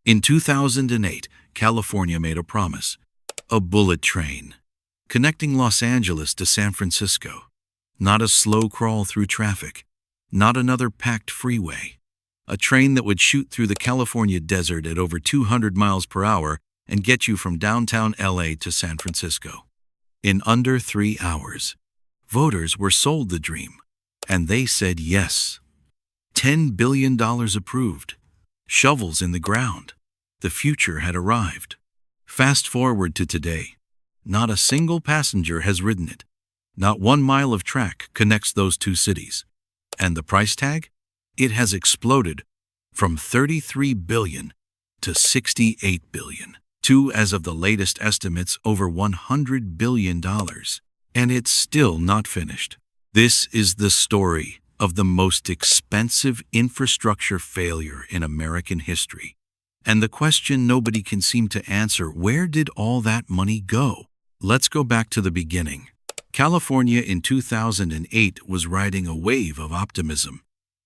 In 2008, California made a promise. A bullet train, connecting Los Angeles to San Francisco. Not a slow crawl through traffic. Not another packed freeway. A train that would shoot through the California desert at over 200 miles per hour and get you from downtown LA to San Francisco. In under 3 hours, voters were sold the dream, and they said yes. $10 billion approved. Shovels in the ground. The future had arrived. Fast forward to today. Not a single passenger has ridden it. Not 1 mile of track connects those two cities. And the price tag? It has exploded from $33 billion to $68 billion, to, as of the latest estimates, over $100 billion. And it's still not finished. This is the story of the most expensive infrastructure failure in American history. And the question nobody can seem to answer: where did all that money go? Let's go back to the beginning. California in 2008 was riding a wave of optimism.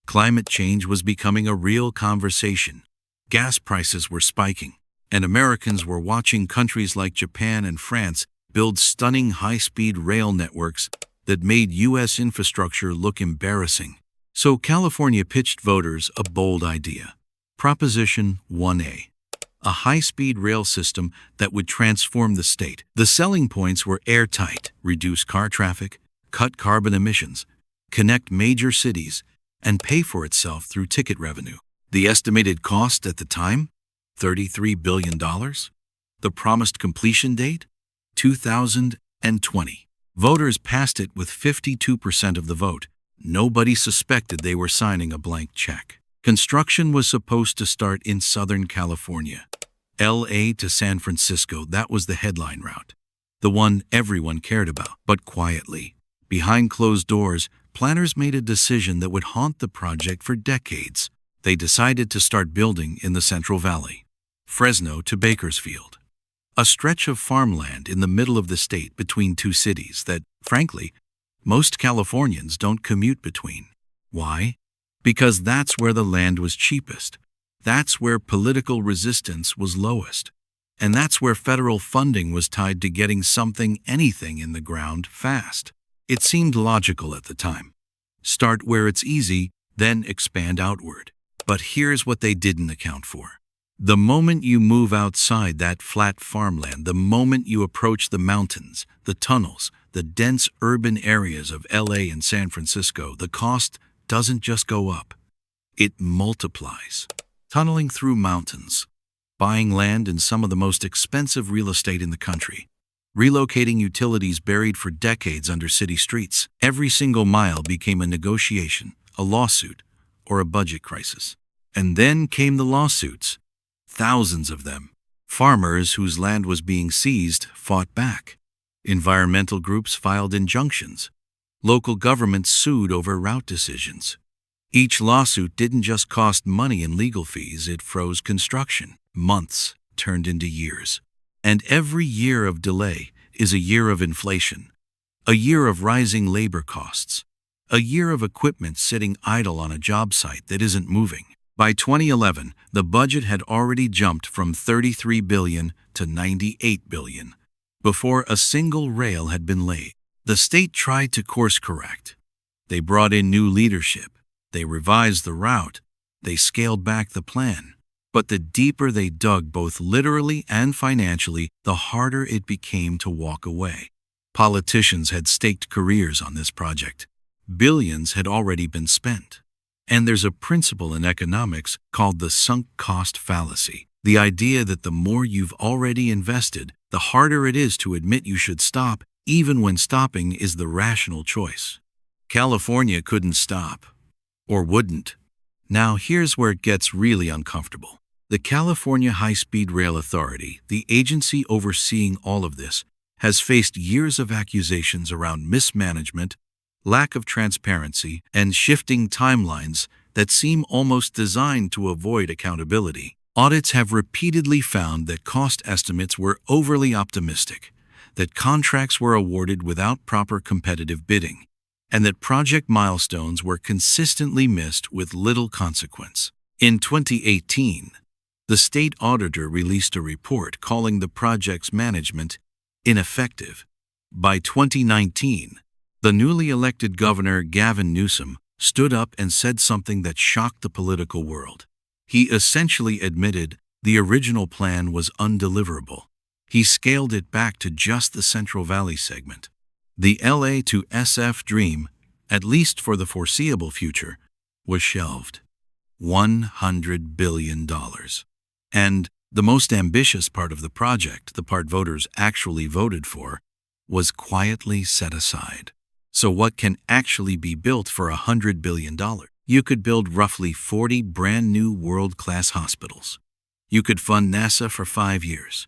Climate change was becoming a real conversation. Gas prices were spiking, and Americans were watching countries like Japan and France build stunning high-speed rail networks that made U.S. infrastructure look embarrassing. So California pitched voters a bold idea. Proposition 1A. A high-speed rail system that would transform the state. The selling points were airtight: reduce car traffic, cut carbon emissions, connect major cities, and pay for itself through ticket revenue. The estimated cost at the time? $33 billion. The promised completion date? 2020. Voters passed it with 52% of the vote. Nobody suspected they were signing a blank check. Construction was supposed to start in Southern California. LA to San Francisco, that was the headline route. The one everyone cared about. But quietly, behind closed doors, planners made a decision that would haunt the project for decades. They decided to start building in the Central Valley. Fresno to Bakersfield. A stretch of farmland in the middle of the state between two cities that, frankly, most Californians don't commute between. Why? Because that's where the land was cheapest. That's where political resistance was lowest. And that's where federal funding was tied to getting anything in the ground fast. It seemed logical at the time. Start where it's easy, then expand outward. But here's what they didn't account for. The moment you move outside that flat farmland, the moment you approach the mountains, the tunnels, the dense urban areas of LA and San Francisco, the cost doesn't just go up. It multiplies. Tunneling through mountains, buying land in some of the most expensive real estate in the country, relocating utilities buried for decades under city streets. Every single mile became a negotiation, a lawsuit, or a budget crisis. And then came the lawsuits. Thousands of them. Farmers whose land was being seized fought back. Environmental groups filed injunctions. Local governments sued over route decisions. Each lawsuit didn't just cost money in legal fees, it froze construction. Months turned into years. And every year of delay is a year of inflation, a year of rising labor costs, a year of equipment sitting idle on a job site that isn't moving. By 2011, the budget had already jumped from $33 billion to $98 billion, before a single rail had been laid. The state tried to course correct. They brought in new leadership. They revised the route. They scaled back the plan. But the deeper they dug, both literally and financially, the harder it became to walk away. Politicians had staked careers on this project. Billions had already been spent. And there's a principle in economics called the sunk cost fallacy. The idea that the more you've already invested, the harder it is to admit you should stop, even when stopping is the rational choice. California couldn't stop. Or wouldn't. Now here's where it gets really uncomfortable. The California High-Speed Rail Authority, the agency overseeing all of this, has faced years of accusations around mismanagement, lack of transparency, and shifting timelines that seem almost designed to avoid accountability. Audits have repeatedly found that cost estimates were overly optimistic, that contracts were awarded without proper competitive bidding, and that project milestones were consistently missed with little consequence. In 2018, The state auditor released a report calling the project's management ineffective. By 2019, the newly elected governor Gavin Newsom stood up and said something that shocked the political world. He essentially admitted the original plan was undeliverable. He scaled it back to just the Central Valley segment. The LA to SF dream, at least for the foreseeable future, was shelved. $100 billion. And the most ambitious part of the project, the part voters actually voted for, was quietly set aside. So what can actually be built for $100 billion? You could build roughly 40 brand new world-class hospitals. You could fund NASA for 5 years.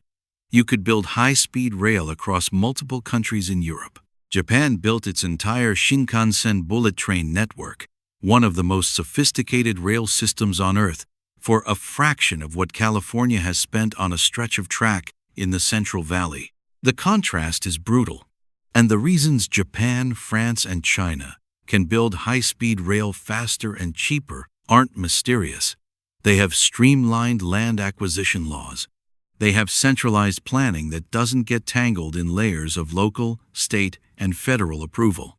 You could build high-speed rail across multiple countries in Europe. Japan built its entire Shinkansen bullet train network, one of the most sophisticated rail systems on Earth, for a fraction of what California has spent on a stretch of track in the Central Valley. The contrast is brutal, and the reasons Japan, France, and China can build high-speed rail faster and cheaper aren't mysterious. They have streamlined land acquisition laws. They have centralized planning that doesn't get tangled in layers of local, state, and federal approval.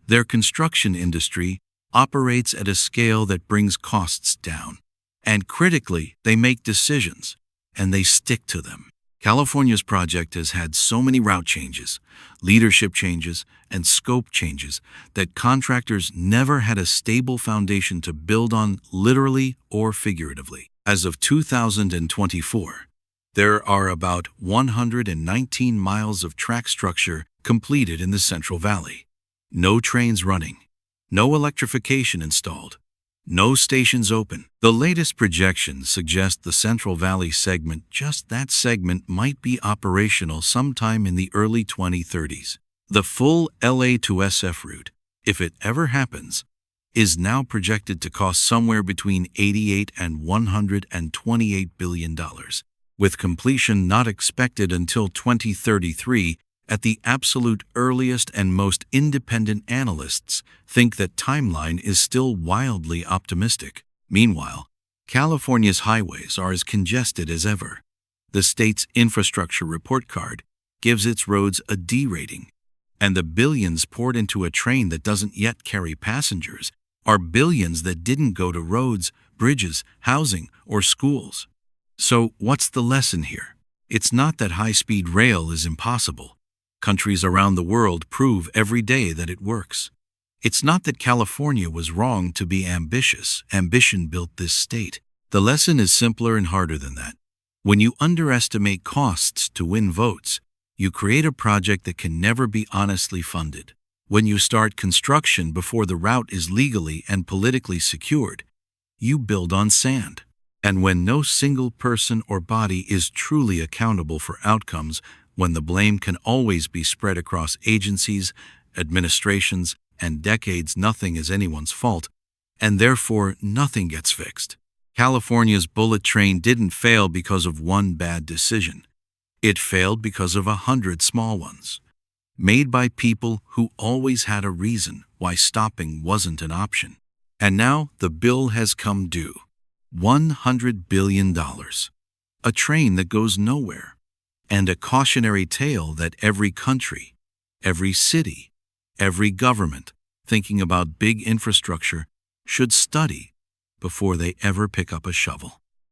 Their construction industry operates at a scale that brings costs down. And critically, they make decisions, and they stick to them. California's project has had so many route changes, leadership changes, and scope changes that contractors never had a stable foundation to build on, literally or figuratively. As of 2024, there are about 119 miles of track structure completed in the Central Valley. No trains running, no electrification installed, no stations open. The latest projections suggest the Central Valley segment, just that segment, might be operational sometime in the early 2030s. The full LA to SF route, if it ever happens, is now projected to cost somewhere between $88 and $128 billion, with completion not expected until 2033. At the absolute earliest, and most independent analysts think that timeline is still wildly optimistic. Meanwhile, California's highways are as congested as ever. The state's infrastructure report card gives its roads a D rating, and the billions poured into a train that doesn't yet carry passengers are billions that didn't go to roads, bridges, housing, or schools. So what's the lesson here? It's not that high-speed rail is impossible. Countries around the world prove every day that it works. It's not that California was wrong to be ambitious. Ambition built this state. The lesson is simpler and harder than that. When you underestimate costs to win votes, you create a project that can never be honestly funded. When you start construction before the route is legally and politically secured, you build on sand. And when no single person or body is truly accountable for outcomes, when the blame can always be spread across agencies, administrations, and decades, nothing is anyone's fault, and therefore nothing gets fixed. California's bullet train didn't fail because of one bad decision. It failed because of 100 small ones, made by people who always had a reason why stopping wasn't an option. And now the bill has come due. $100 billion. A train that goes nowhere. And a cautionary tale that every country, every city, every government thinking about big infrastructure should study before they ever pick up a shovel.